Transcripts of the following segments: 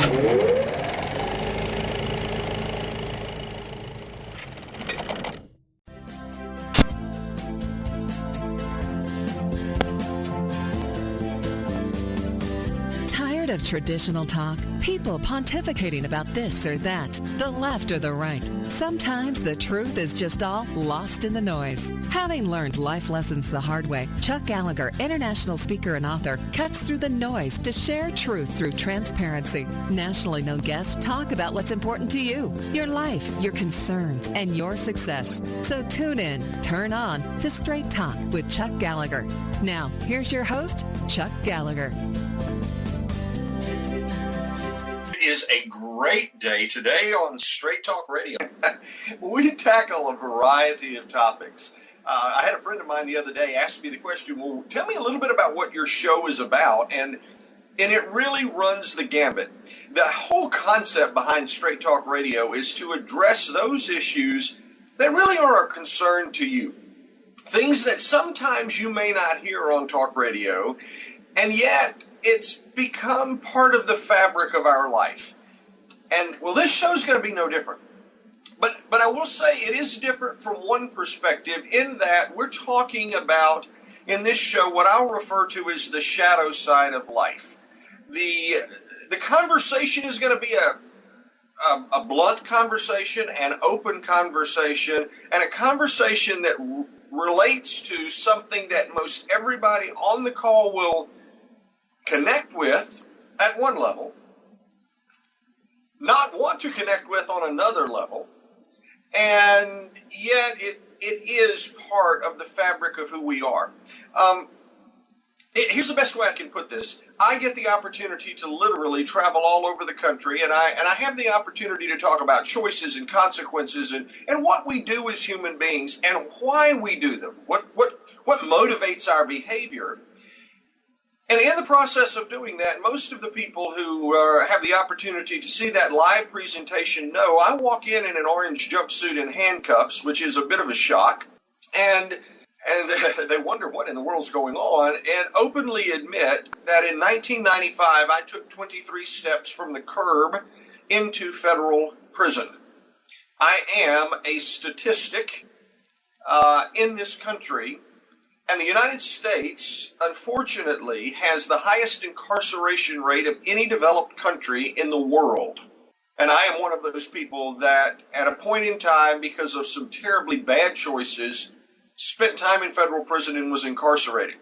Tired of traditional talk? People pontificating about this or that, the left or the right. Sometimes the truth is just all lost in the noise. Having learned life lessons the hard way, Chuck Gallagher, international speaker and author, cuts through the noise to share truth through transparency. Nationally known guests talk about what's important to you, your life, your concerns, and your success. So tune in, turn on to Straight Talk with Chuck Gallagher. Now, here's your host, Chuck Gallagher. It is a great day today on Straight Talk Radio. We tackle a variety of topics. I had a friend of mine the other day ask me the question, well, tell me a little bit about what your show is about, and it really runs the gambit. The whole concept behind Straight Talk Radio is to address those issues that really are a concern to you. Things that sometimes you may not hear on talk radio, and yet it's become part of the fabric of our life. And, well, this show's going to be no different. But I will say it is different from one perspective in that we're talking about, in this show, what I'll refer to as the shadow side of life. The conversation is going to be a blunt conversation, an open conversation, and a conversation that relates to something that most everybody on the call will connect with at one level, not want to connect with on another level, and yet it is part of the fabric of who we are. Here's the best way I can put this. I get the opportunity to literally travel all over the country, and I have the opportunity to talk about choices and consequences and what we do as human beings and why we do them, what motivates our behavior. And in the process of doing that, most of the people who have the opportunity to see that live presentation know I walk in an orange jumpsuit and handcuffs, which is a bit of a shock, and they wonder what in the world's going on, and openly admit that in 1995 I took 23 steps from the curb into federal prison. I am a statistic in this country. And the United States, unfortunately, has the highest incarceration rate of any developed country in the world. And I am one of those people that, at a point in time, because of some terribly bad choices, spent time in federal prison and was incarcerated.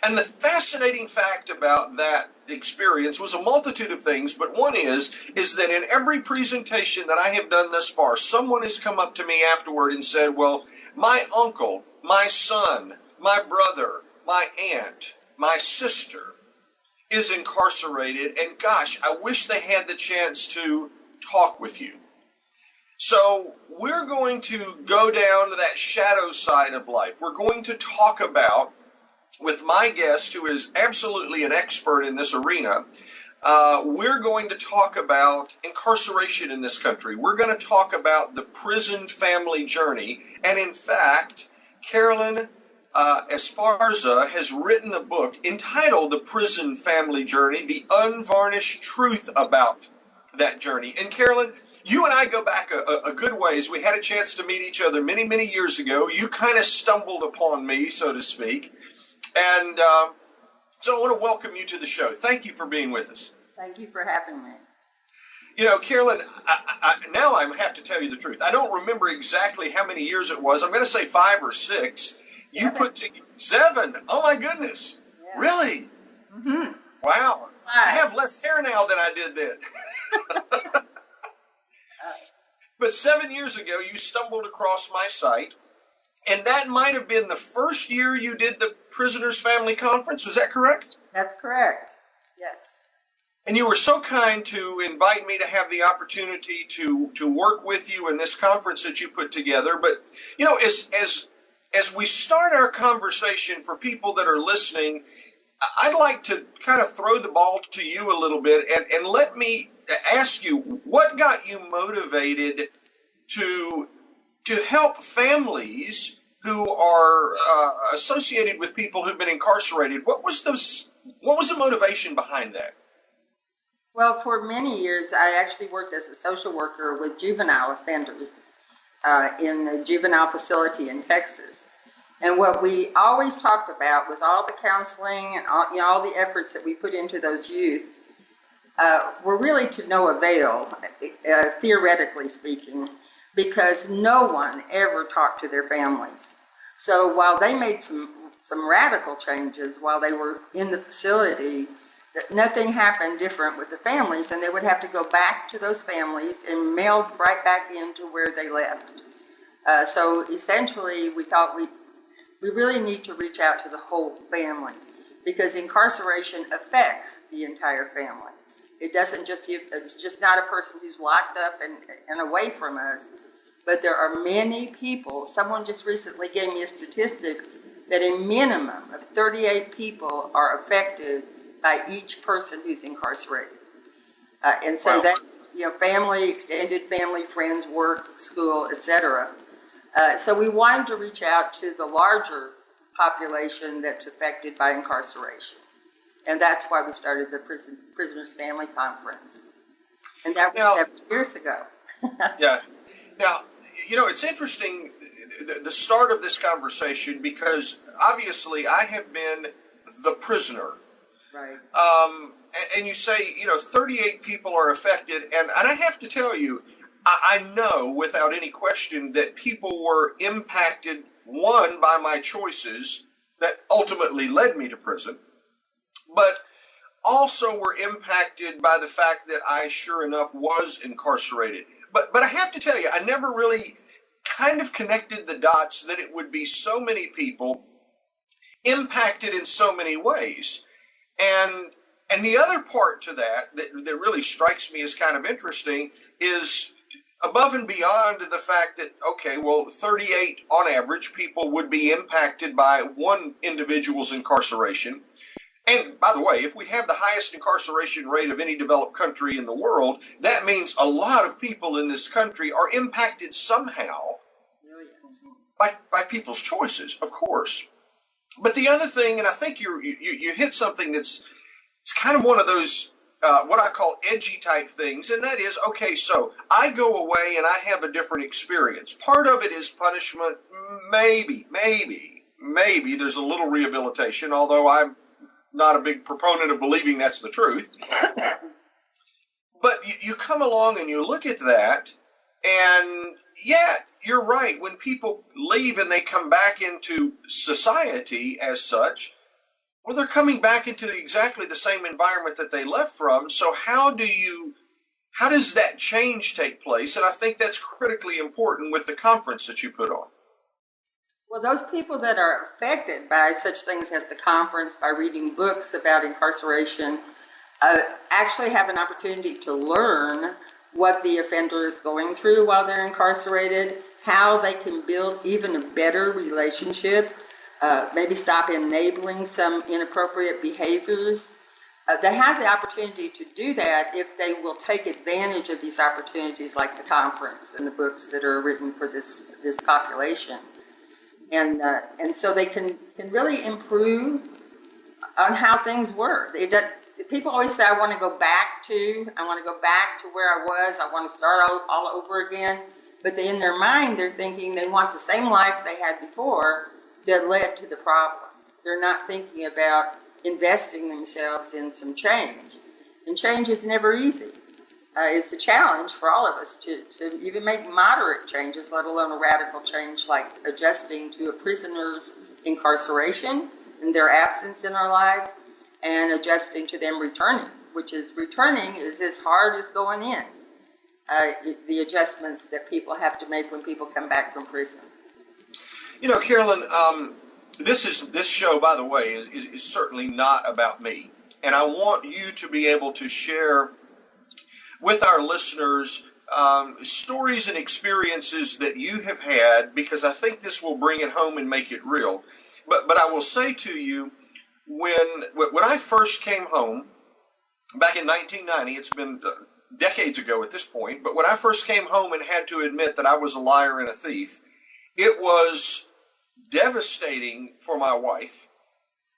And the fascinating fact about that experience was a multitude of things, but one is that in every presentation that I have done thus far, someone has come up to me afterward and said, well, my uncle, my son, my brother, my aunt, my sister is incarcerated, and gosh, I wish they had the chance to talk with you. So we're going to go down to that shadow side of life. We're going to talk about, with my guest, who is absolutely an expert in this arena, we're going to talk about incarceration in this country. We're going to talk about the prison family journey, and in fact, Carolyn Esparza has written a book entitled The Prison Family Journey, The Unvarnished Truth About That Journey. And Carolyn, you and I go back a good ways. We had a chance to meet each other many, many years ago. You kind of stumbled upon me, so to speak. And so I want to welcome you to the show. Thank you for being with us. Thank you for having me. You know, Carolyn, now I have to tell you the truth. I don't remember exactly how many years it was. I'm going to say 5 or 6. You put together 7. Oh, my goodness. Yeah. Really? Mm-hmm. Wow. I have less hair now than I did then. But 7 years ago, you stumbled across my site, and that might have been the first year you did the Prisoners Family Conference. Was that correct? That's correct. Yes. And you were so kind to invite me to have the opportunity to work with you in this conference that you put together. But, you know, as we start our conversation, for people that are listening, I'd like to kind of throw the ball to you a little bit and let me ask you, what got you motivated to help families who are associated with people who've been incarcerated? What was the motivation behind that? Well, for many years, I actually worked as a social worker with juvenile offenders in a juvenile facility in Texas. And what we always talked about was all the counseling and all the efforts that we put into those youth were really to no avail, theoretically speaking, because no one ever talked to their families. So while they made some radical changes while they were in the facility, that nothing happened different with the families, and they would have to go back to those families and mailed right back into where they left. So essentially, we thought we really need to reach out to the whole family, because incarceration affects the entire family. It's just not a person who's locked up and away from us, but there are many people. Someone just recently gave me a statistic that a minimum of 38 people are affected by each person who's incarcerated. And so Wow. that's, family, extended family, friends, work, school, etc. So we wanted to reach out to the larger population that's affected by incarceration. And that's why we started the Prisoners Family Conference. And that was Now- 7 years ago. Yeah. Now, it's interesting, the start of this conversation, because obviously I have been the prisoner. Right. And you say, 38 people are affected. And I have to tell you, I know without any question that people were impacted, one, by my choices that ultimately led me to prison, but also were impacted by the fact that I, sure enough, was incarcerated. But I have to tell you, I never really kind of connected the dots that it would be so many people impacted in so many ways. And the other part to that really strikes me as kind of interesting is above and beyond the fact that, okay, well, 38 on average people would be impacted by one individual's incarceration. And by the way, if we have the highest incarceration rate of any developed country in the world, that means a lot of people in this country are impacted somehow by people's choices, of course. But the other thing, and I think you hit something it's kind of one of those what I call edgy type things, and that is, okay, so I go away and I have a different experience. Part of it is punishment. Maybe there's a little rehabilitation, although I'm not a big proponent of believing that's the truth. But you come along and you look at that, and yeah, you're right. When people leave and they come back into society as such, well, they're coming back into exactly the same environment that they left from. So how does that change take place? And I think that's critically important with the conference that you put on. Well, those people that are affected by such things as the conference, by reading books about incarceration, actually have an opportunity to learn what the offender is going through while they're incarcerated, how they can build even a better relationship, maybe stop enabling some inappropriate behaviors. They have the opportunity to do that if they will take advantage of these opportunities like the conference and the books that are written for this population. And so they can really improve on how things work. People always say, I want to go back to where I was. I want to start all over again. But in their mind, they're thinking they want the same life they had before that led to the problems. They're not thinking about investing themselves in some change. And change is never easy. It's a challenge for all of us to even make moderate changes, let alone a radical change like adjusting to a prisoner's incarceration and their absence in our lives, and adjusting to them returning, returning is as hard as going in. The adjustments that people have to make when people come back from prison. Carolyn, this show, by the way, is certainly not about me. And I want you to be able to share with our listeners stories and experiences that you have had, because I think this will bring it home and make it real. But I will say to you, when I first came home back in 1990, it's been decades ago at this point, but when I first came home and had to admit that I was a liar and a thief, it was devastating for my wife.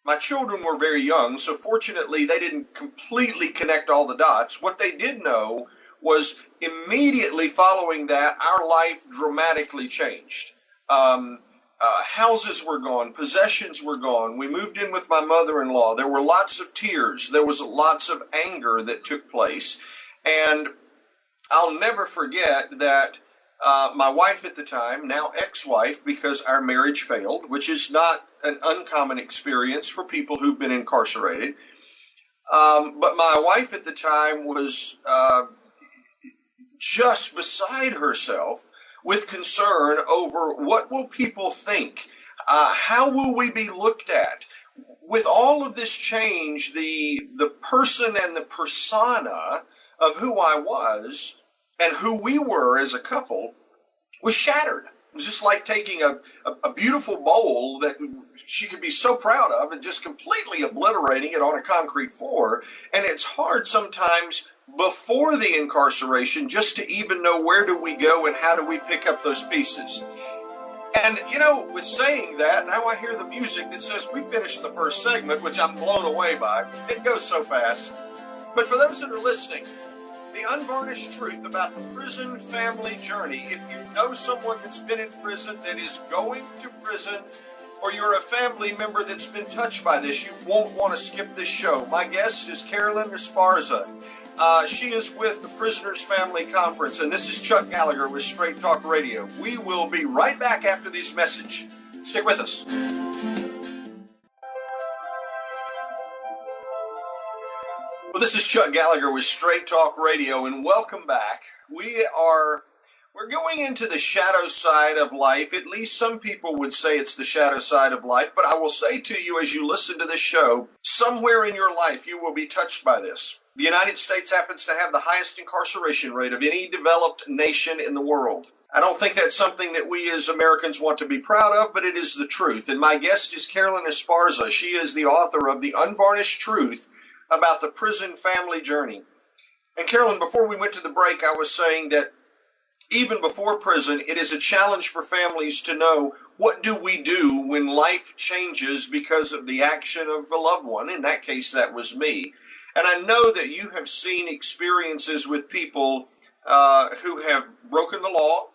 My children were very young, so fortunately they didn't completely connect all the dots. What they did know was immediately following that, our life dramatically changed. Houses were gone, possessions were gone. We moved in with my mother-in-law. There were lots of tears. There was lots of anger that took place. And I'll never forget that my wife at the time, now ex-wife, because our marriage failed, which is not an uncommon experience for people who've been incarcerated. But my wife at the time was just beside herself with concern over what will people think? How will we be looked at? With all of this change, the person and the persona of who I was and who we were as a couple was shattered. It was just like taking a beautiful bowl that she could be so proud of and just completely obliterating it on a concrete floor. And it's hard sometimes before the incarceration just to even know where do we go and how do we pick up those pieces. And, with saying that, now I hear the music that says we finished the first segment, which I'm blown away by. It goes so fast. But for those that are listening, the unvarnished truth about the prison family journey. If you know someone that's been in prison, that is going to prison, or you're a family member that's been touched by this, you won't want to skip this show. My guest is Carolyn Esparza. She is with the Prisoners Family Conference, and this is Chuck Gallagher with Straight Talk Radio. We will be right back after this message. Stick with us. Well, this is Chuck Gallagher with Straight Talk Radio, and welcome back. We're going into the shadow side of life. At least some people would say it's the shadow side of life, but I will say to you as you listen to this show, somewhere in your life you will be touched by this. The United States happens to have the highest incarceration rate of any developed nation in the world. I don't think that's something that we as Americans want to be proud of, but it is the truth. And my guest is Carolyn Esparza. She is the author of The Unvarnished Truth about the prison family journey. And Carolyn, before we went to the break, I was saying that even before prison, it is a challenge for families to know, what do we do when life changes because of the action of a loved one? In that case, that was me. And I know that you have seen experiences with people who have broken the law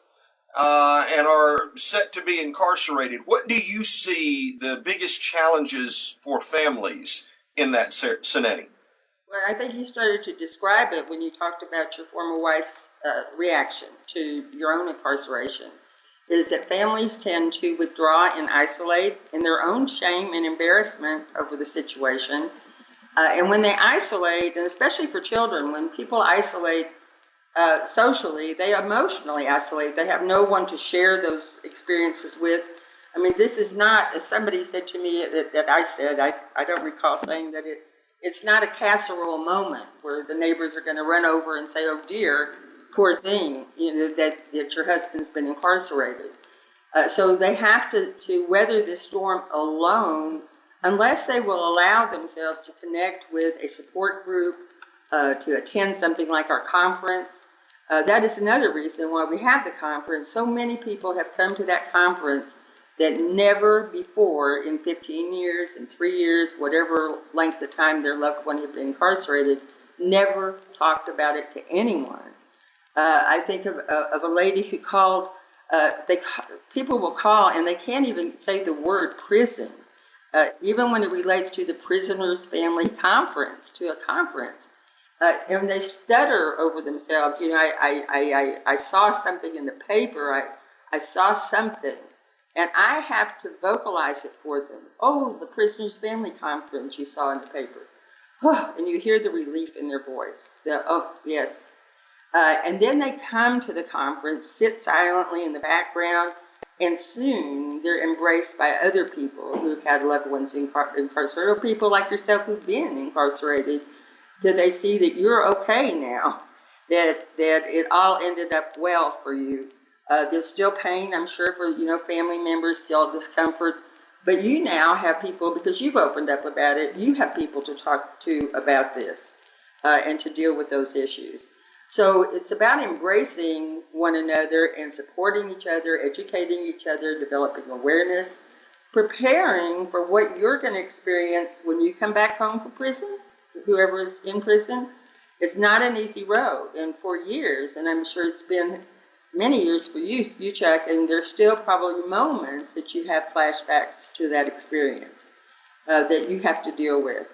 and are set to be incarcerated. What do you see the biggest challenges for families in that scenario? Well, I think you started to describe it when you talked about your former wife's reaction to your own incarceration, is that families tend to withdraw and isolate in their own shame and embarrassment over the situation. And when they isolate, and especially for children, when people isolate socially, they emotionally isolate. They have no one to share those experiences with. I mean, this is not, as somebody said to me I don't recall saying that it's not a casserole moment where the neighbors are going to run over and say, oh dear, poor thing, that your husband's been incarcerated. So they have to weather this storm alone, unless they will allow themselves to connect with a support group, to attend something like our conference. That is another reason why we have the conference. So many people have come to that conference that never before in 15 years, in 3 years, whatever length of time their loved one had been incarcerated, never talked about it to anyone. I think of a lady who called, people will call and they can't even say the word prison, even when it relates to the Prisoners Family Conference, to a conference. And they stutter over themselves. I saw something in the paper, I saw something, and I have to vocalize it for them. Oh, the Prisoners Family Conference you saw in the paper. Oh, and you hear the relief in their voice. Oh, yes. And then they come to the conference, sit silently in the background, and soon they're embraced by other people who've had loved ones incarcerated, or people like yourself who've been incarcerated, till they see that you're okay now, that it all ended up well for you. There's still pain, I'm sure, for family members, still discomfort, but you now have people, because you've opened up about it, you have people to talk to about this and to deal with those issues. So it's about embracing one another and supporting each other, educating each other, developing awareness, preparing for what you're going to experience when you come back home from prison, whoever is in prison. It's not an easy road. And for years, and I'm sure it's been many years for you, Chuck, and there's still probably moments that you have flashbacks to that experience that you have to deal with.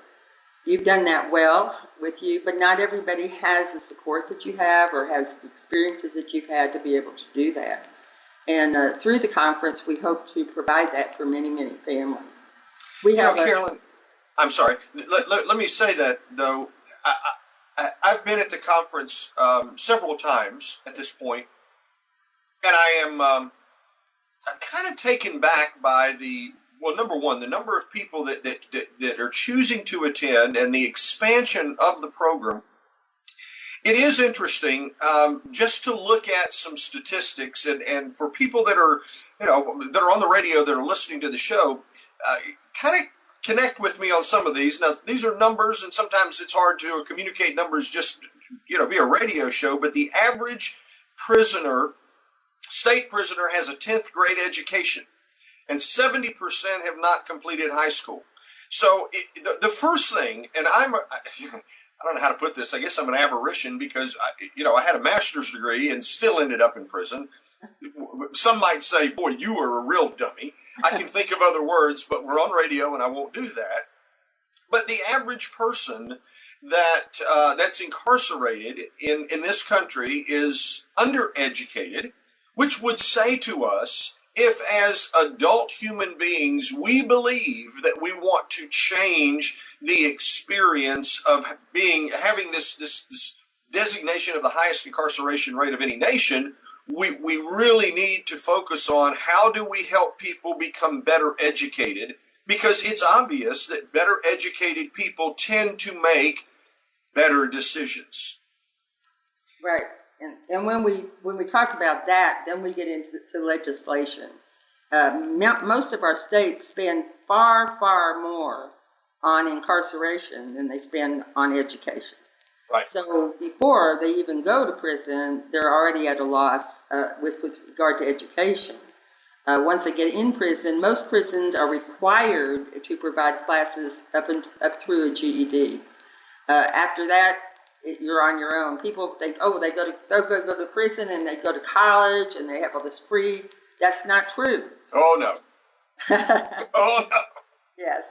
You've done that well with you, but not everybody has the support that you have or has the experiences that you've had to be able to do that. And through the conference, we hope to provide that for many, many families. Carolyn, I'm sorry. Let me say that, though. I've been at the conference several times at this point, and I'm kind of taken back by number one, the number of people that are choosing to attend and the expansion of the program. It is interesting just to look at some statistics, and for people that are on the radio that are listening to the show, kind of connect with me on some of these. Now, these are numbers, and sometimes it's hard to communicate numbers just via radio show. But the average state prisoner, has a 10th grade education, and 70% have not completed high school. So the first thing, and I don't know how to put this. I guess I'm an aberration because I had a master's degree and still ended up in prison. Some might say, boy, you were a real dummy. I can think of other words, but we're on radio and I won't do that. But the average person that's incarcerated in this country is undereducated, which would say to us, if as adult human beings we believe that we want to change the experience of having this designation of the highest incarceration rate of any nation, we really need to focus on how do we help people become better educated, because it's obvious that better educated people tend to make better decisions. Right. And when we talk about that, then we get into legislation. Most of our states spend far, far more on incarceration than they spend on education. Right. So before they even go to prison, they're already at a loss with regard to education. Once they get in prison, most prisons are required to provide classes up through a GED. After that, you're on your own. People think, they'll go to prison and they go to college and they have all this free. That's not true. Oh no. Oh no. Yes.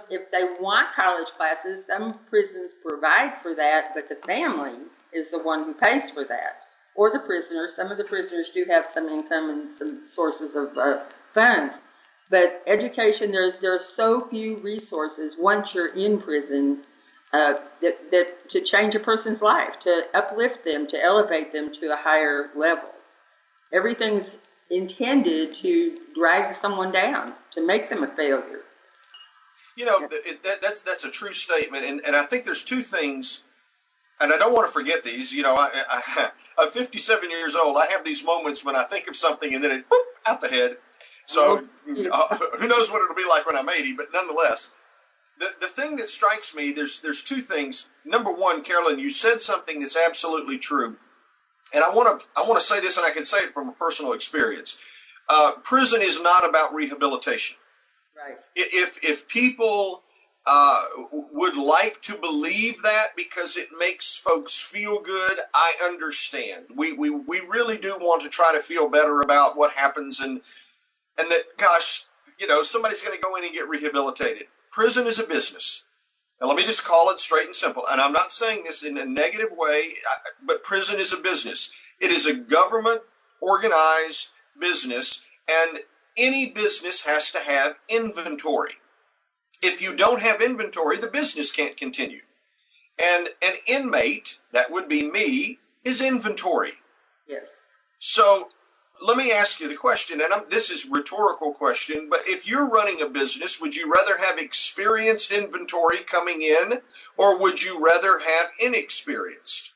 If they want college classes, some prisons provide for that, but the family is the one who pays for that, or the prisoners. Some of the prisoners do have some income and some sources of funds, but education, there are so few resources once you're in prison that to change a person's life, to uplift them, to elevate them to a higher level. Everything's intended to drag someone down, to make them a failure. That's a true statement, and I think there's two things, and I don't want to forget these. I'm 57 years old. I have these moments when I think of something and then it out the head. So who knows what it'll be like when I'm 80? But nonetheless, the thing that strikes me, there's two things. Number one, Carolyn, you said something that's absolutely true, and I want to say this, and I can say it from a personal experience. Prison is not about rehabilitation. Right. If people would like to believe that because it makes folks feel good, I understand. We really do want to try to feel better about what happens, and that, gosh, somebody's going to go in and get rehabilitated. Prison is a business. Now, let me just call it straight and simple. And I'm not saying this in a negative way, but prison is a business. It is a government-organized business, and any business has to have inventory. If you don't have inventory, the business can't continue. And an inmate, that would be me, is inventory. Yes. So let me ask you the question, and this is a rhetorical question, but if you're running a business, would you rather have experienced inventory coming in, or would you rather have inexperienced?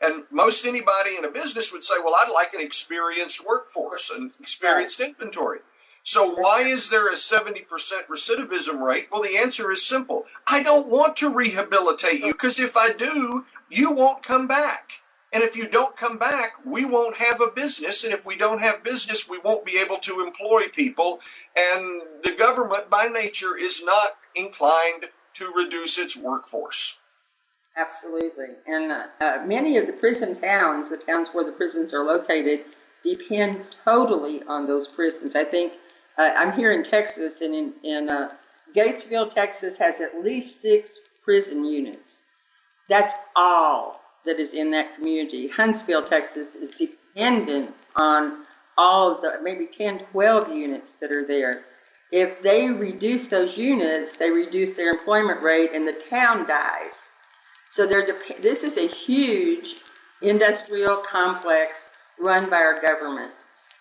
And most anybody in a business would say, well, I'd like an experienced workforce and experienced inventory. So why is there a 70% recidivism rate? Well, the answer is simple. I don't want to rehabilitate you, because if I do, you won't come back. And if you don't come back, we won't have a business. And if we don't have business, we won't be able to employ people. And the government, by nature, is not inclined to reduce its workforce. Absolutely. And many of the prison towns, the towns where the prisons are located, depend totally on those prisons. I think I'm here in Texas, and in Gatesville, Texas has at least 6 prison units. That's all that is in that community. Huntsville, Texas is dependent on all of the maybe 10, 12 units that are there. If they reduce those units, they reduce their employment rate and the town dies. So this is a huge industrial complex run by our government,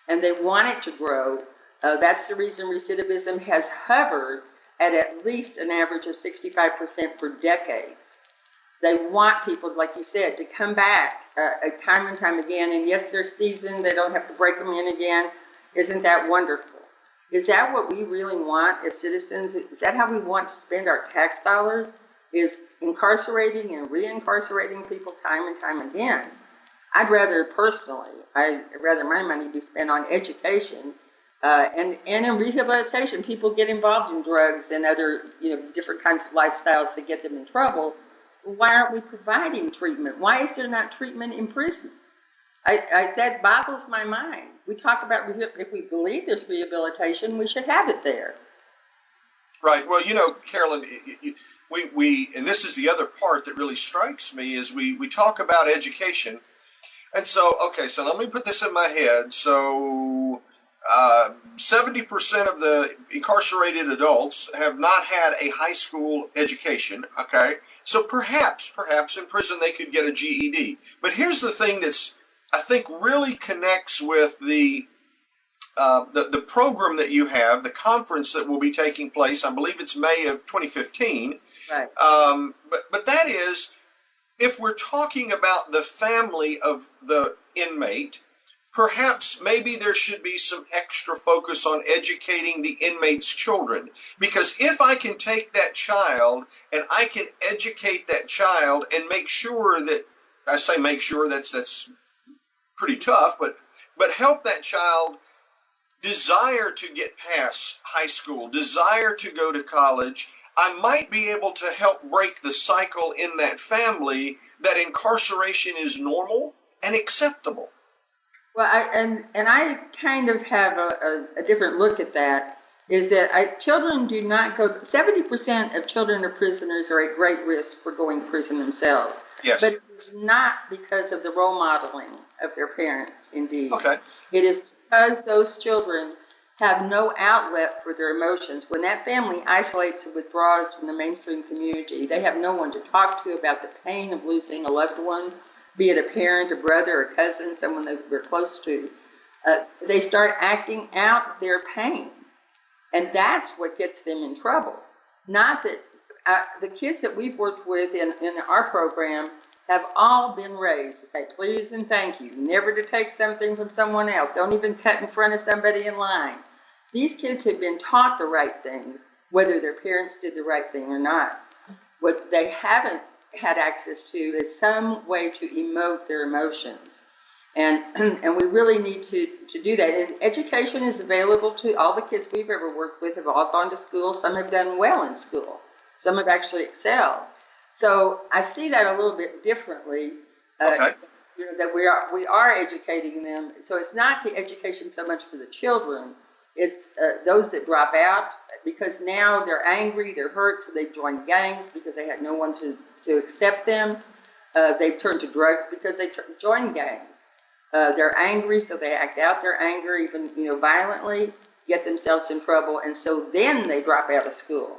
and they want it to grow. That's the reason recidivism has hovered at least an average of 65% for decades. They want people, like you said, to come back time and time again. And yes, they're seasoned. They don't have to break them in again. Isn't that wonderful? Is that what we really want as citizens? Is that how we want to spend our tax dollars? Is incarcerating and reincarcerating people time and time again? I'd rather my money be spent on education and in rehabilitation. People get involved in drugs and other different kinds of lifestyles that get them in trouble. Why aren't we providing treatment? Why is there not treatment in prison? That boggles my mind. We talk about if we believe there's rehabilitation, we should have it there. Right. Well, Carolyn, we and this is the other part that really strikes me is we talk about education. And so let me put this in my head. So 70% of the incarcerated adults have not had a high school education. Okay. So perhaps in prison they could get a GED. But here's the thing that's, I think, really connects with the program that you have, the conference that will be taking place. I believe it's May of 2015. Right. But that is, if we're talking about the family of the inmate, perhaps maybe there should be some extra focus on educating the inmate's children. Because if I can take that child and I can educate that child and make sure that, I say make sure, that's pretty tough, but help that child desire to get past high school, desire to go to college, I might be able to help break the cycle in that family that incarceration is normal and acceptable. Well, I kind of have a different look at that, is that children do not go, 70% of children of prisoners are at great risk for going to prison themselves. Yes. But it's not because of the role modeling of their parents, indeed. Okay. It is because those children have no outlet for their emotions. When that family isolates and withdraws from the mainstream community, they have no one to talk to about the pain of losing a loved one, be it a parent, a brother, a cousin, someone that we're close to. They start acting out their pain. And that's what gets them in trouble. Not that the kids that we've worked with in our program have all been raised to say please and thank you, never to take something from someone else, don't even cut in front of somebody in line. These kids have been taught the right things, whether their parents did the right thing or not. What they haven't had access to is some way to emote their emotions. And we really need to do that. And education is available to all the kids we've ever worked with, have all gone to school. Some have done well in school. Some have actually excelled. So I see that a little bit differently. Okay. That we are educating them. So it's not the education so much for the children. It's those that drop out because now they're angry, they're hurt, so they've joined gangs because they had no one to accept them. They've turned to drugs because they joined gangs. They're angry, so they act out their anger, even violently, get themselves in trouble, and so then they drop out of school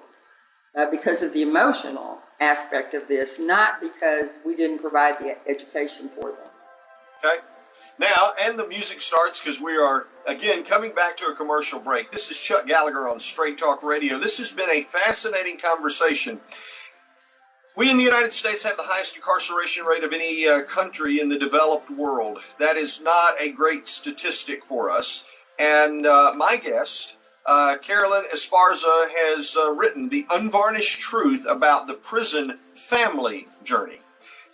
because of the emotional aspect of this, not because we didn't provide the education for them. Okay. Now, and the music starts because we are, again, coming back to a commercial break. This is Chuck Gallagher on Straight Talk Radio. This has been a fascinating conversation. We in the United States have the highest incarceration rate of any country in the developed world. That is not a great statistic for us. And my guest, Carolyn Esparza, has written The Unvarnished Truth about the Prison Family Journey.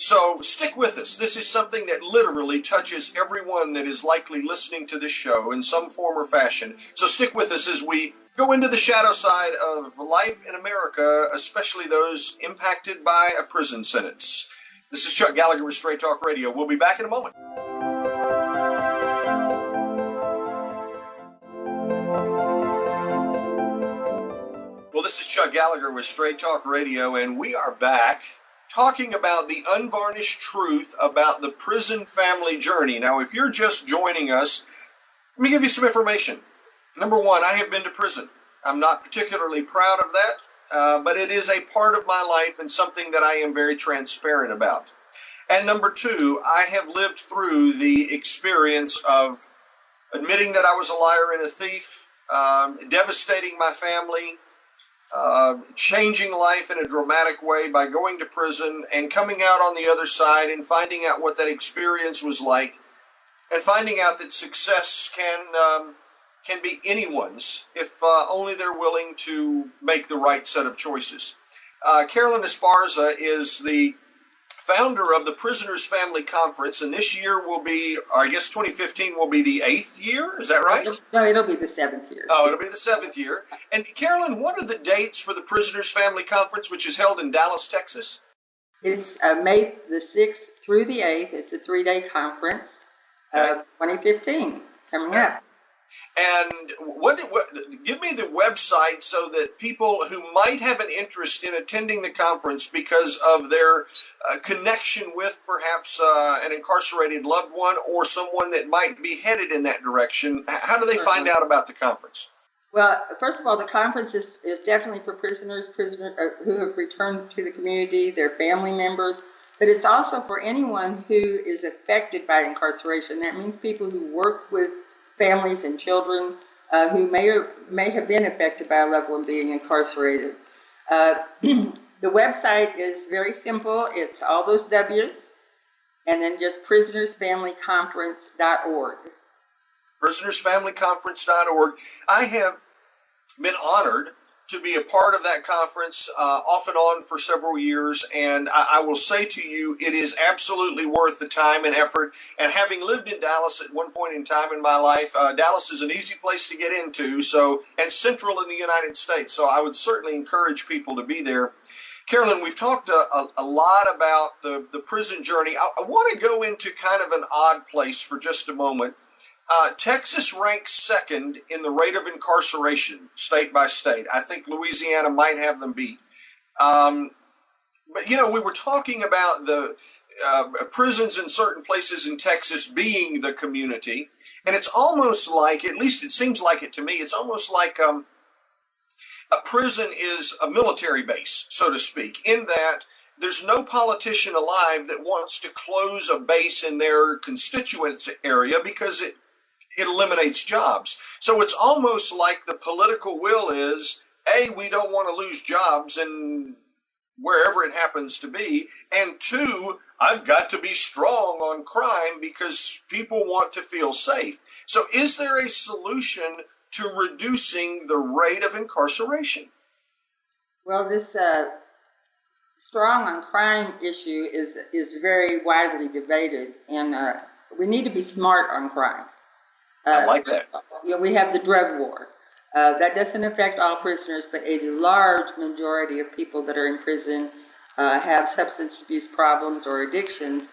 So stick with us. This is something that literally touches everyone that is likely listening to this show in some form or fashion. So stick with us as we go into the shadow side of life in America, especially those impacted by a prison sentence. This is Chuck Gallagher with Straight Talk Radio. We'll be back in a moment. Well, this is Chuck Gallagher with Straight Talk Radio, and we are back talking about the unvarnished truth about the prison family journey. Now, if you're just joining us, let me give you some information. Number one, I have been to prison. I'm not particularly proud of that, but it is a part of my life and something that I am very transparent about. And number two, I have lived through the experience of admitting that I was a liar and a thief, devastating my family, changing life in a dramatic way by going to prison and coming out on the other side and finding out what that experience was like, and finding out that success can be anyone's if only they're willing to make the right set of choices. Carolyn Esparza is the founder of the Prisoners Family Conference, and this year will be, I guess 2015 will be the 8th year, is that right? No, it'll be the 7th year. Oh, it'll be the 7th year. And Carolyn, what are the dates for the Prisoners Family Conference, which is held in Dallas, Texas? It's May the 6th through the 8th. It's a 3-day conference, 2015, coming up. And what give me the website so that people who might have an interest in attending the conference because of their connection with perhaps an incarcerated loved one or someone that might be headed in that direction, how do they find out about the conference? Well, first of all, the conference is definitely for prisoners who have returned to the community, their family members, but it's also for anyone who is affected by incarceration. That means people who work with families and children who may have been affected by a loved one being incarcerated. The website is very simple. It's all those W's, and then just prisonersfamilyconference.org. Prisonersfamilyconference.org. I have been honored to be a part of that conference off and on for several years, and I will say to you, it is absolutely worth the time and effort. And having lived in Dallas at one point in time in my life, Dallas is an easy place to get into, and central in the United States, so I would certainly encourage people to be there. Carolyn, we've talked a lot about the prison journey. I want to go into kind of an odd place for just a moment. Texas ranks second in the rate of incarceration, state by state. I think Louisiana might have them beat. But, we were talking about the prisons in certain places in Texas being the community. And it's almost like, at least it seems like it to me, it's almost like a prison is a military base, so to speak, in that there's no politician alive that wants to close a base in their constituents area because it eliminates jobs. So it's almost like the political will is, A, we don't want to lose jobs in wherever it happens to be, and two, I've got to be strong on crime because people want to feel safe. So is there a solution to reducing the rate of incarceration? Well, this strong on crime issue is very widely debated, and we need to be smart on crime. I like that. We have the drug war. That doesn't affect all prisoners, but a large majority of people that are in prison have substance abuse problems or addictions,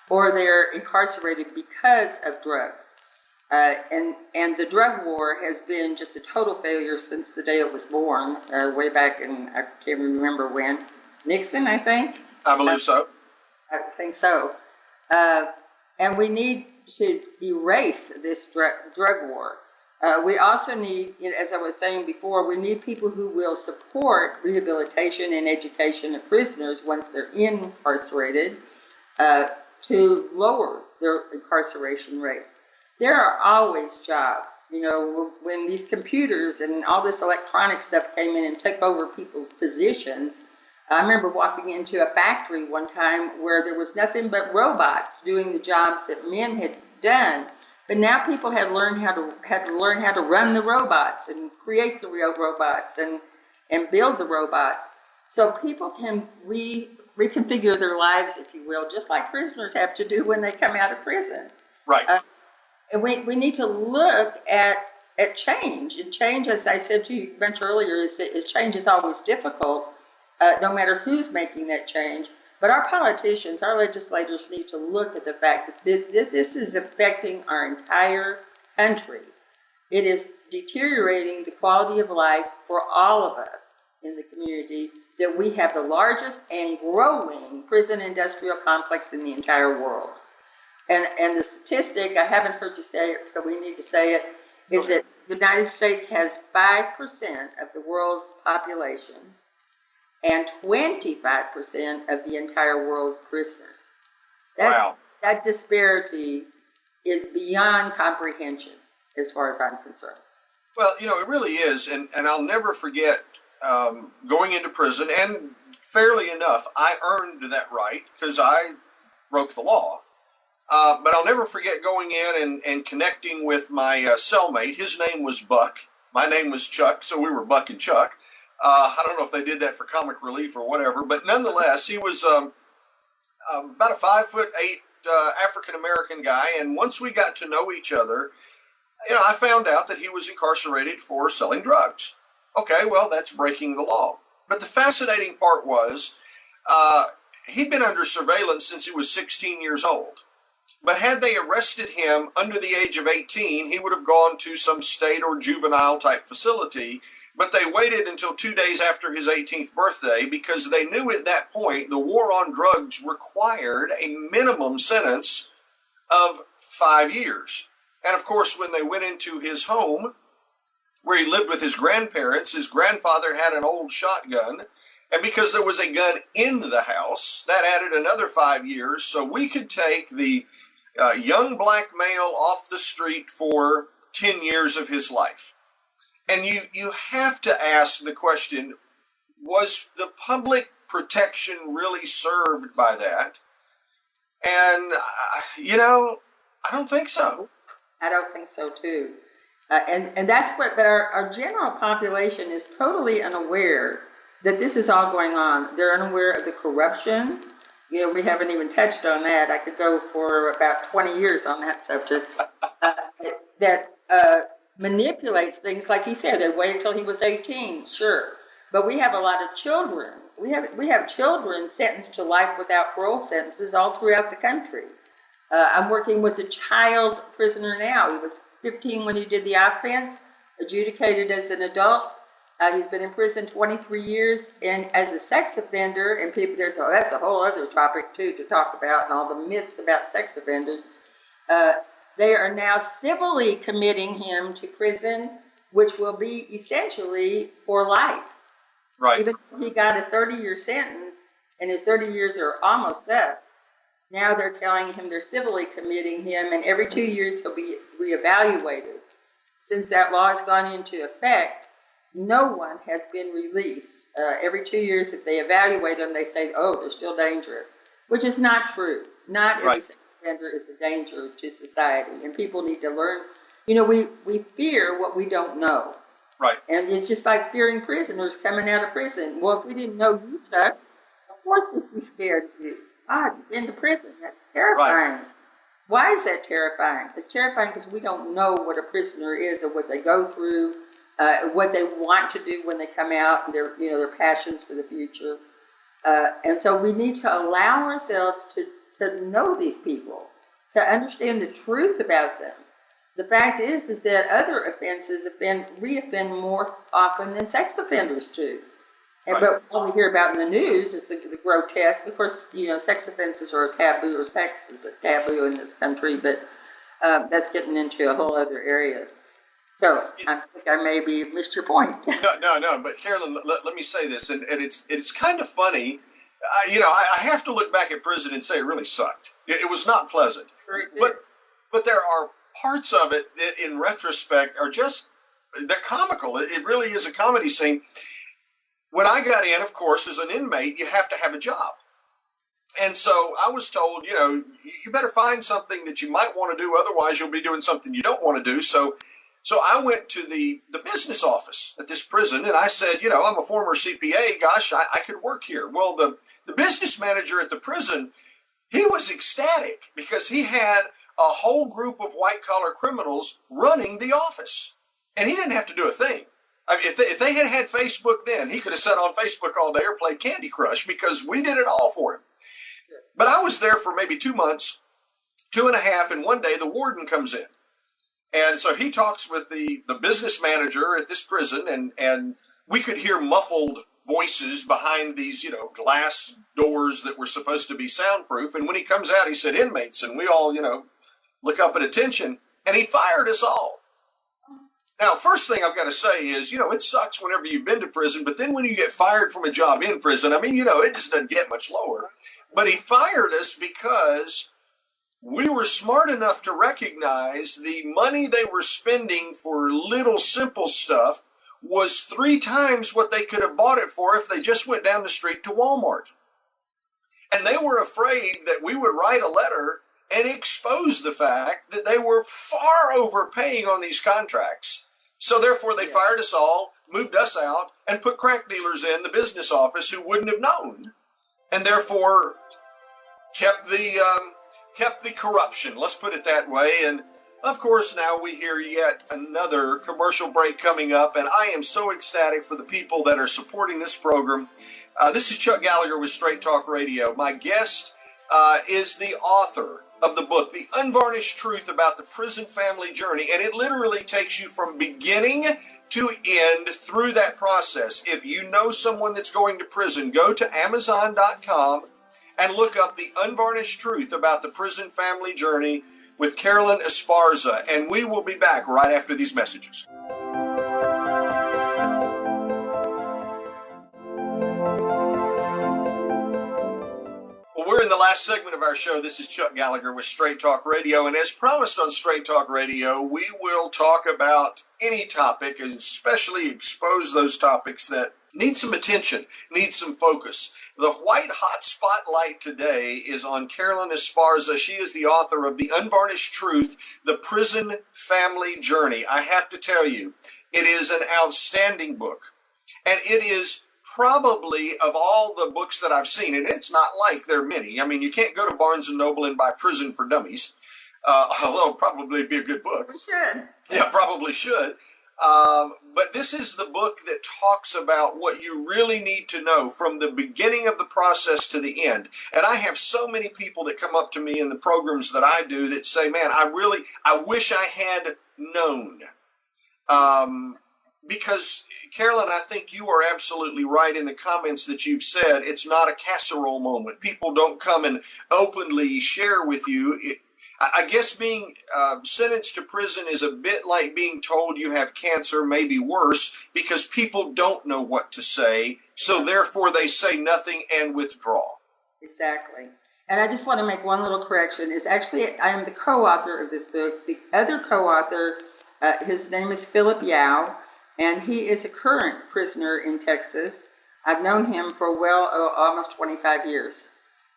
or they're incarcerated because of drugs. And the drug war has been just a total failure since the day it was born, way back in, I can't remember when, Nixon, I think? I believe so. I think so. And we need to erase this drug war. We also need, as I was saying before, we need people who will support rehabilitation and education of prisoners once they're incarcerated to lower their incarceration rate. There are always jobs. When these computers and all this electronic stuff came in and took over people's positions, I remember walking into a factory one time where there was nothing but robots doing the jobs that men had done. But now people had to learn how to run the robots and create the real robots and build the robots. So people can reconfigure their lives, if you will, just like prisoners have to do when they come out of prison. Right. And we need to look at change. And change, as I said to you much earlier, is change is always difficult, no matter who's making that change. But our politicians, our legislators need to look at the fact that this is affecting our entire country. It is deteriorating the quality of life for all of us in the community, that we have the largest and growing prison industrial complex in the entire world. And the statistic, I haven't heard you say it, so we need to say it, is that the United States has 5% of the world's population and 25% of the entire world's prisoners. Wow. That disparity is beyond comprehension as far as I'm concerned. Well, it really is, and I'll never forget going into prison, and fairly enough, I earned that right because I broke the law. But I'll never forget going in and connecting with my cellmate. His name was Buck. My name was Chuck, so we were Buck and Chuck. I don't know if they did that for comic relief or whatever, but nonetheless, he was about a 5'8" African-American guy, and once we got to know each other, I found out that he was incarcerated for selling drugs. Okay, well, that's breaking the law. But the fascinating part was he'd been under surveillance since he was 16 years old. But had they arrested him under the age of 18, he would have gone to some state or juvenile type facility. But they waited until 2 days after his 18th birthday because they knew at that point the war on drugs required a minimum sentence of 5 years. And of course, when they went into his home, where he lived with his grandparents, his grandfather had an old shotgun. And because there was a gun in the house, that added another 5 years. So we could take the young black male off the street for 10 years of his life. And you have to ask the question, was the public protection really served by that? And, I don't think so. I don't think so, too. And that's what, but our general population is totally unaware that this is all going on. They're unaware of the corruption. We haven't even touched on that. I could go for about 20 years on that subject. That manipulates things, like he said. They wait until he was 18, sure. But we have a lot of children. We have children sentenced to life without parole sentences all throughout the country. I'm working with a child prisoner now. He was 15 when he did the offense, adjudicated as an adult. He's been in prison 23 years, and as a sex offender, and people, that's a whole other topic too to talk about, and all the myths about sex offenders. They are now civilly committing him to prison, which will be essentially for life. Right. Even if he got a 30-year sentence, and his 30 years are almost up, now they're telling him they're civilly committing him, and every 2 years he'll be reevaluated. Since that law has gone into effect, no one has been released. Every 2 years, if they evaluate them, they say, oh, they're still dangerous, which is not true. Not every sex offender is a danger to society, and people need to learn. We fear what we don't know. Right. And it's just like fearing prisoners coming out of prison. Well, if we didn't know you, Chuck, of course we'd be scared of you. God, you've been to prison. That's terrifying. Right. Why is that terrifying? It's terrifying because we don't know what a prisoner is or what they go through, what they want to do when they come out, and their passions for the future. And so we need to allow ourselves to know these people, to understand the truth about them. The fact is that other offenses reoffend more often than sex offenders do. And right. But what we hear about in the news is the grotesque. Of course, sex offenses are a taboo, or sex is a taboo in this country, but that's getting into a whole other area. So I think I maybe missed your point. No. But Carolyn, let me say this, and it's kind of funny. I have to look back at prison and say it really sucked. It was not pleasant. Sure, but there are parts of it that, in retrospect, are just they're comical. It really is a comedy scene. When I got in, of course, as an inmate, you have to have a job. And so I was told, you better find something that you might want to do, otherwise you'll be doing something you don't want to do. So So I went to the business office at this prison, and I said, I'm a former CPA. Gosh, I could work here. Well, the business manager at the prison, he was ecstatic because he had a whole group of white-collar criminals running the office. And he didn't have to do a thing. I mean, if they had had Facebook then, he could have sat on Facebook all day or played Candy Crush because we did it all for him. But I was there for maybe 2 months, 2.5, and one day the warden comes in. And so he talks with the business manager at this prison, and we could hear muffled voices behind these, glass doors that were supposed to be soundproof. And when he comes out, he said, "Inmates," and we all, look up at attention, and he fired us all. Now, first thing I've got to say is, it sucks whenever you've been to prison, but then when you get fired from a job in prison, it just doesn't get much lower. But he fired us because we were smart enough to recognize the money they were spending for little simple stuff was 3 times what they could have bought it for if they just went down the street to Walmart. And they were afraid that we would write a letter and expose the fact that they were far overpaying on these contracts. So therefore they fired us all, moved us out, and put crack dealers in the business office who wouldn't have known. And therefore kept the corruption, let's put it that way. And of course, now we hear yet another commercial break coming up, and I am so ecstatic for the people that are supporting this program. This is Chuck Gallagher with Straight Talk Radio. My guest is the author of the book, The Unvarnished Truth About the Prison Family Journey, and it literally takes you from beginning to end through that process. If you know someone that's going to prison, go to Amazon.com and look up The Unvarnished Truth About the Prison Family Journey with Carolyn Esparza, and we will be back right after these messages. Well, we're in the last segment of our show. This is Chuck Gallagher with Straight Talk Radio, and as promised on Straight Talk Radio, we will talk about any topic, and especially expose those topics that need some attention, need some focus. The white hot spotlight today is on Carolyn Esparza. She is the author of The Unvarnished Truth, The Prison Family Journey. I have to tell you, it is an outstanding book. And it is probably, of all the books that I've seen, and it's not like there are many. You can't go to Barnes & Noble and buy Prison for Dummies, although it'll probably be a good book. We should. Yeah, probably should. But this is the book that talks about what you really need to know from the beginning of the process to the end. And I have so many people that come up to me in the programs that I do that say, man, I wish I had known. Because, Carolyn, I think you are absolutely right in the comments that you've said. It's not a casserole moment. People don't come and openly share with you. I guess being sentenced to prison is a bit like being told you have cancer, maybe worse, because people don't know what to say, so therefore they say nothing and withdraw. Exactly. And I just want to make one little correction. I am the co-author of this book. The other co-author, his name is Philip Yao, and he is a current prisoner in Texas. I've known him for almost 25 years.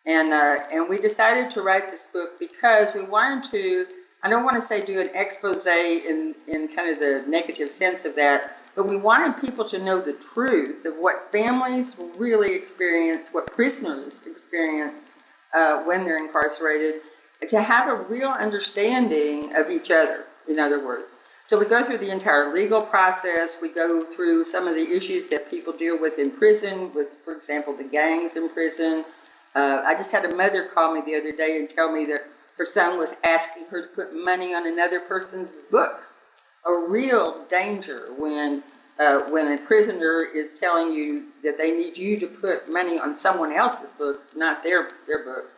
And we decided to write this book because we wanted to, I don't want to say do an expose in kind of the negative sense of that, but we wanted people to know the truth of what families really experience, what prisoners experience when they're incarcerated, to have a real understanding of each other, in other words. So we go through the entire legal process. We go through some of the issues that people deal with in prison, with, for example, the gangs in prison. I just had a mother call me the other day and tell me that her son was asking her to put money on another person's books. A real danger when a prisoner is telling you that they need you to put money on someone else's books, not their books.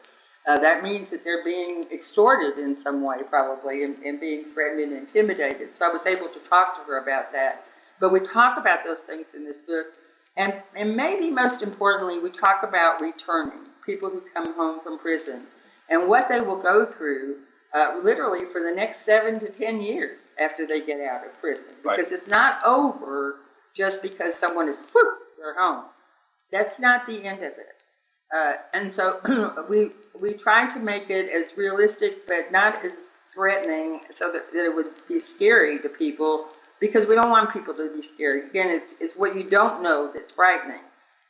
That means that they're being extorted in some way, probably, and being threatened and intimidated. So I was able to talk to her about that. But we talk about those things in this book. And maybe most importantly, we talk about returning, people who come home from prison, and what they will go through literally for the next 7 to 10 years after they get out of prison. Because It's not over just because someone is, they're home. That's not the end of it. And so we try to make it as realistic, but not as threatening so that it would be scary to people, because we don't want people to be scared. Again, it's what you don't know that's frightening.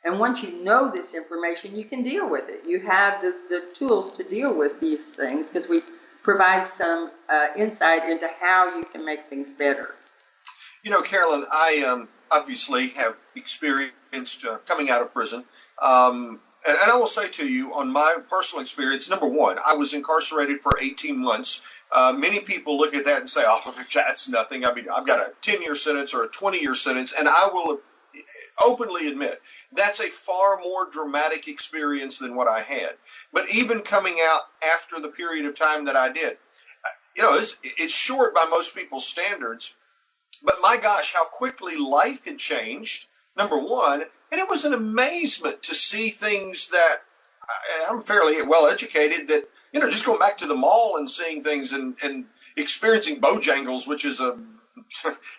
And once you know this information, you can deal with it. You have the tools to deal with these things, because we provide some insight into how you can make things better. You know, Carolyn, I obviously have experienced coming out of prison. And I will say to you, on my personal experience, number one, I was incarcerated for 18 months. Many people look at that and say, oh, that's nothing. I mean, I've got a 10-year sentence or a 20-year sentence, and I will openly admit that's a far more dramatic experience than what I had. But even coming out after the period of time that I did, you know, it's short by most people's standards, but my gosh, how quickly life had changed, number one. And it was an amazement to see things that I'm fairly well educated, that, you know, just going back to the mall and seeing things and experiencing Bojangles, which is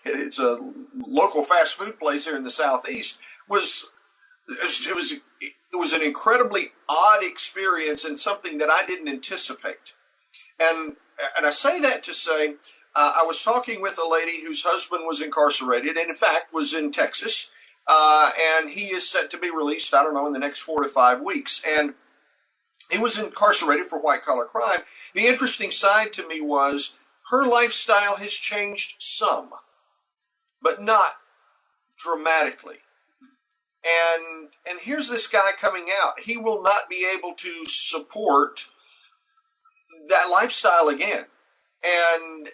it's a local fast food place here in the Southeast, it was an incredibly odd experience and something that I didn't anticipate. And I say that to say, I was talking with a lady whose husband was incarcerated and in fact was in Texas. And he is set to be released, I don't know, in the next 4 to 5 weeks. And he was incarcerated for white-collar crime. The interesting side to me was her lifestyle has changed some, but not dramatically. And here's this guy coming out. He will not be able to support that lifestyle again. And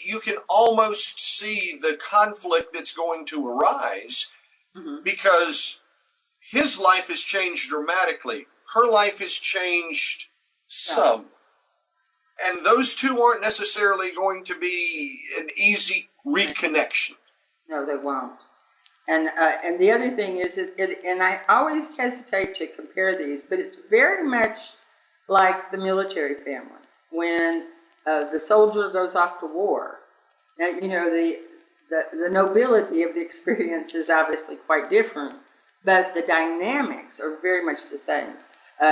you can almost see the conflict that's going to arise, because his life has changed dramatically. Her life has changed some. And those two aren't necessarily going to be an easy reconnection. No, they won't. And the other thing is, and I always hesitate to compare these, but it's very much like the military family. When the soldier goes off to war, now, you know, the nobility of the experience is obviously quite different, but the dynamics are very much the same.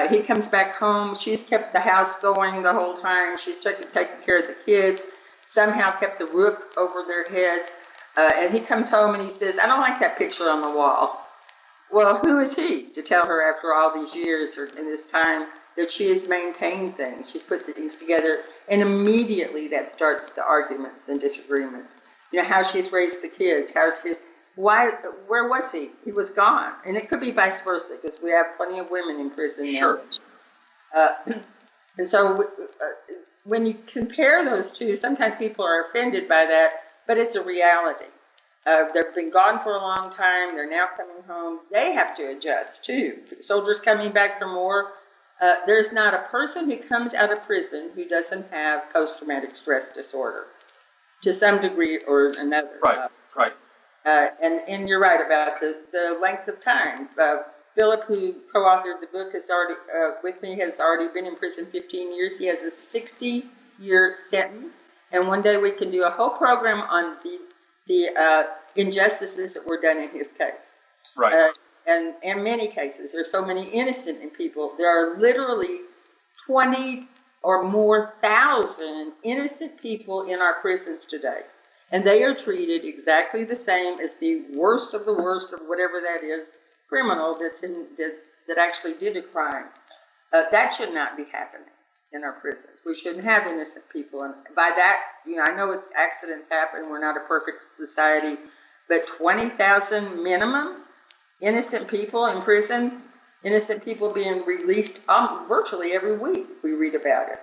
He comes back home. She's kept the house going the whole time. She's taking care of the kids, somehow kept the roof over their heads. And he comes home and he says, I don't like that picture on the wall. Well, who is he to tell her after all these years or in this time that she has maintained things? She's put the things together, and immediately that starts the arguments and disagreements. You know, how she's raised the kids, where was he? He was gone. And it could be vice versa, because we have plenty of women in prison now. Sure. And so when you compare those two, sometimes people are offended by that, but it's a reality. They've been gone for a long time. They're now coming home. They have to adjust, too. Soldiers coming back from war. There's not a person who comes out of prison who doesn't have post-traumatic stress disorder to some degree or another. Right. And you're right about the length of time. Philip, who co-authored the book, with me, has already been in prison 15 years. He has a 60-year sentence. And one day we can do a whole program on the injustices that were done in his case. Right. And in many cases, there are so many innocent people. There are literally 20 or more thousand innocent people in our prisons today. And they are treated exactly the same as the worst of whatever that is, criminal that actually did a crime. That should not be happening in our prisons. We shouldn't have innocent people. And by that, you know, I know accidents happen. We're not a perfect society, but 20,000 minimum innocent people in prison, innocent people being released virtually every week. We read about it.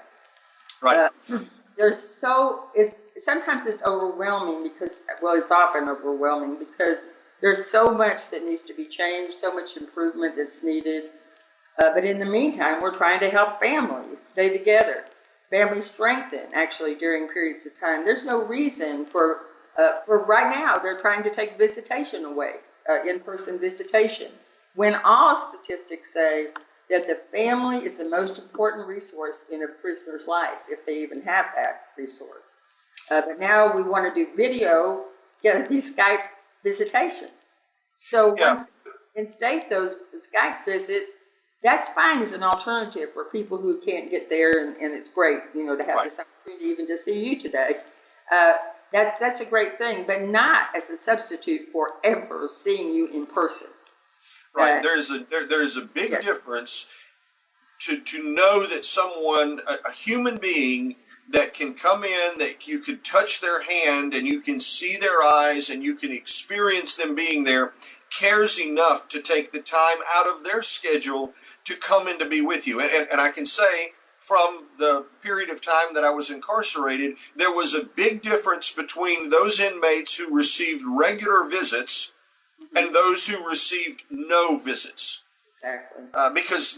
Right. Sometimes it's overwhelming it's often overwhelming because there's so much that needs to be changed, so much improvement that's needed. But in the meantime, we're trying to help families stay together. Families strengthen, actually, during periods of time. There's no reason for right now, they're trying to take visitation away, in-person visitation, when all statistics say that the family is the most important resource in a prisoner's life, if they even have that resource. But now we want to do video, these Skype visitations. So once instate those Skype visits, that's fine as an alternative for people who can't get there, and it's great, to have this opportunity even to see you today. That's a great thing, but not as a substitute for ever seeing you in person. Right. There's a big difference to know that someone, a human being that can come in, that you could touch their hand and you can see their eyes and you can experience them being there, cares enough to take the time out of their schedule to come in to be with you. And I can say from the period of time that I was incarcerated, there was a big difference between those inmates who received regular visits and those who received no visits. Exactly. Because,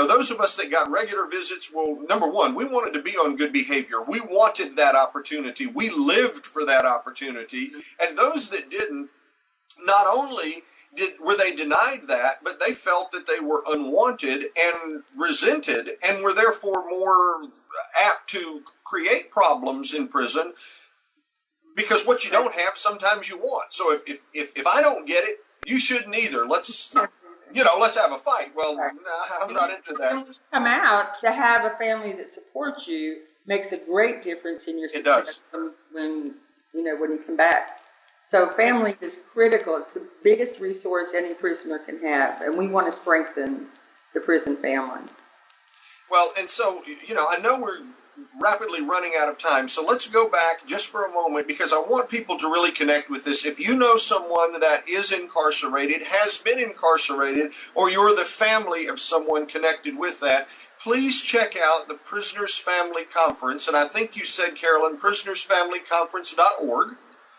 those of us that got regular visits, well, number one, we wanted to be on good behavior. We wanted that opportunity. We lived for that opportunity. And those that didn't, not only were they denied that, but they felt that they were unwanted and resented and were therefore more apt to create problems in prison, because what you don't have, sometimes you want. So if I don't get it, you shouldn't either. Let's have a fight. Well, I'm not into that. When you come out, to have a family that supports you makes a great difference in your success when you come back. So family is critical. It's the biggest resource any prisoner can have, and we want to strengthen the prison family. Well, and so, I know we're rapidly running out of time, so let's go back just for a moment, because I want people to really connect with this. If you know someone that is incarcerated, has been incarcerated, or you're the family of someone connected with that, please check out the Prisoners Family Conference. And I think you said, Carolyn, prisonersfamilyconference.org.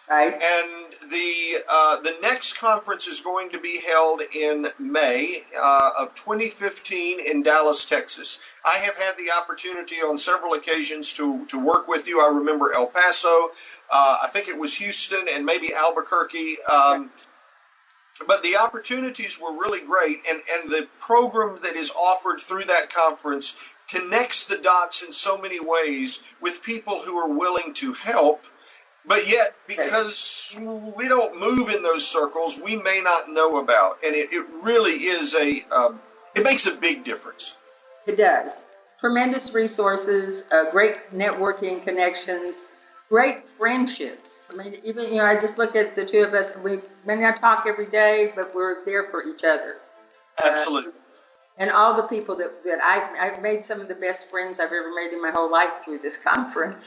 Right. And the next conference is going to be held in May of 2015 in Dallas, Texas. I have had the opportunity on several occasions to work with you. I remember El Paso, I think it was Houston, and maybe Albuquerque. But the opportunities were really great, and the program that is offered through that conference connects the dots in so many ways with people who are willing to help. But yet, because we don't move in those circles, we may not know about. And it really is it makes a big difference. It does. Tremendous resources, great networking connections, great friendships. I mean, even, I just look at the two of us. We may not talk every day, but we're there for each other. Absolutely. And all the people that I've made some of the best friends I've ever made in my whole life through this conference.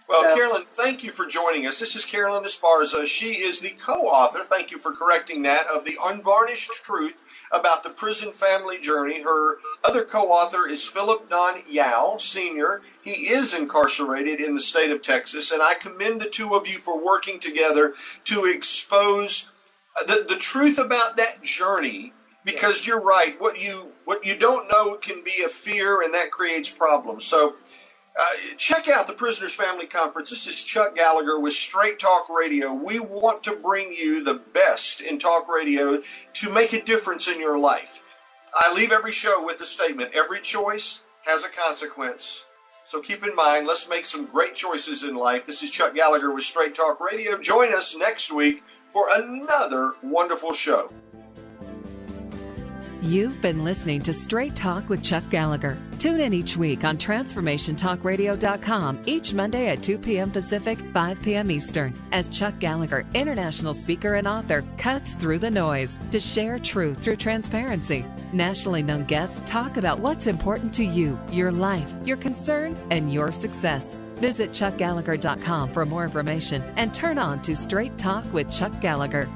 Well, Carolyn, thank you for joining us. This is Carolyn Esparza. She is the co-author, thank you for correcting that, of The Unvarnished Truth About the Prison Family Journey. Her other co-author is Philip Don Yao, Sr. He is incarcerated in the state of Texas, and I commend the two of you for working together to expose the truth about that journey, because you're right, what you don't know can be a fear, and that creates problems. So check out the Prisoners Family Conference. This is Chuck Gallagher with Straight Talk Radio. We want to bring you the best in talk radio to make a difference in your life. I leave every show with the statement, every choice has a consequence. So keep in mind, let's make some great choices in life. This is Chuck Gallagher with Straight Talk Radio. Join us next week for another wonderful show. You've been listening to Straight Talk with Chuck Gallagher. Tune in each week on TransformationTalkRadio.com each Monday at 2 p.m. Pacific, 5 p.m. Eastern, as Chuck Gallagher, international speaker and author, cuts through the noise to share truth through transparency. Nationally known guests talk about what's important to you, your life, your concerns, and your success. Visit ChuckGallagher.com for more information and turn on to Straight Talk with Chuck Gallagher.